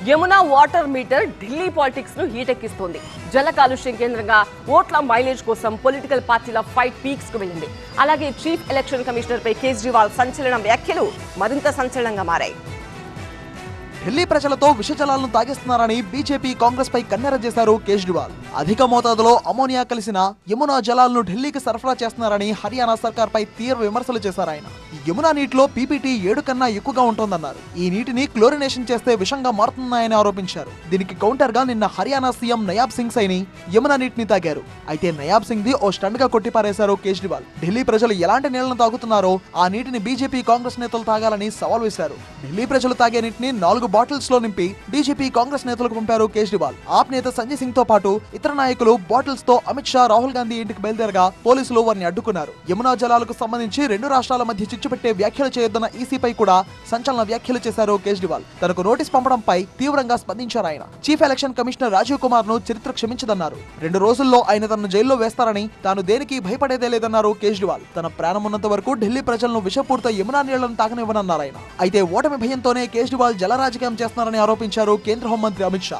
Yamuna water metre Delhi politics ను హీటెక్కిస్తోంది. జల కాలుష్యం కేంద్రంగా ఓట్ల మైలేజ్ కోసం పొలిటికల్ పార్టీల ఫైట్ పీక్స్ కు వెళ్ళింది. అలాగే చీఫ్ ఎలక్షన్ కమిషనర్ పై కేజ్రీవాల్ సంచలన వ్యాఖ్యలు మరింత సంచలనంగా మారాయి. ఢిల్లీ ప్రజలతో విషజలాలను తాగిస్తున్నారని బీజేపీ కాంగ్రెస్ పై కన్నెర చేశారు కేజ్రీవాల్. అధిక మోతాదులో అమోనియా కలిసిన యమునా జలాలను ఢిల్లీకి సరఫరా చేస్తున్నారని హర్యానా సర్కార్ పై తీవ్ర విమర్శలు చేశారు ఆయన. యమునా నీటిలో పీపీటీ 7 కన్నా ఎక్కువగా ఉంటోందన్నారు. ఈ నీటిని క్లోరినేషన్ చేస్తే విషంగా మారుతున్నాయని ఆరోపించారు. దీనికి కౌంటర్ గా నిన్న హర్యానా సీఎం నయాబ్ సింగ్ సైని యమునా నీటిని తాగారు. అయితే నయాబ్ సింగ్ ది ఓ స్టంట్ గా కొట్టిపారేశారు కేజ్రీవాల్. ఢిల్లీ ప్రజలు ఎలాంటి నీళ్లను తాగుతున్నారో ఆ నీటిని బీజేపీ కాంగ్రెస్ నేతలు తాగాలని సవాల్ వేశారు. ఢిల్లీ ప్రజలు తాగే నీటిని 4 బాటిల్స్ లో నింపి బీజేపీ కాంగ్రెస్ నేతలకు పంపారు కేజ్రీవాల్. ఆప్ నేత సంజయ్ సింగ్ తో పాటు ఇతర నాయకులు బాటిల్స్ తో అమిత్ షా, రాహుల్ గాంధీ ఇంటికి బయలుదేరగా పోలీసులు వారిని అడ్డుకున్నారు. యమునా జలాలకు సంబంధించి 2 రాష్ట్రాల మధ్య చిచ్చుపెట్టే వ్యాఖ్యలు చేయొద్దన్న ఈసీపై కూడా సంచలన వ్యాఖ్యలు చేశారు కేజ్రీవాల్. తనకు నోటీస్ పంపడంపై తీవ్రంగా స్పందించారు ఆయన. Chief election commissioner Rajiv Kumar ను చరిత్ర క్షమించదన్నారు. 2 రోజుల్లో ఆయన తనను జైల్లో వేస్తారని, తాను దేనికి భయపడేదే లేదన్నారు కేజ్రీవాల్. తన ప్రాణం ఉన్నంత వరకు ఢిల్లీ ప్రజలను విషపూరిత యమునా నీళ్లను తాగనివ్వనన్నారు ఆయన. అయితే ఓటమి భయంతోనే కేజ్రీవాల్ జల రాజకీయం చేస్తున్నారని ఆరోపించారు కేంద్ర హోంమంత్రి అమిత్ షా.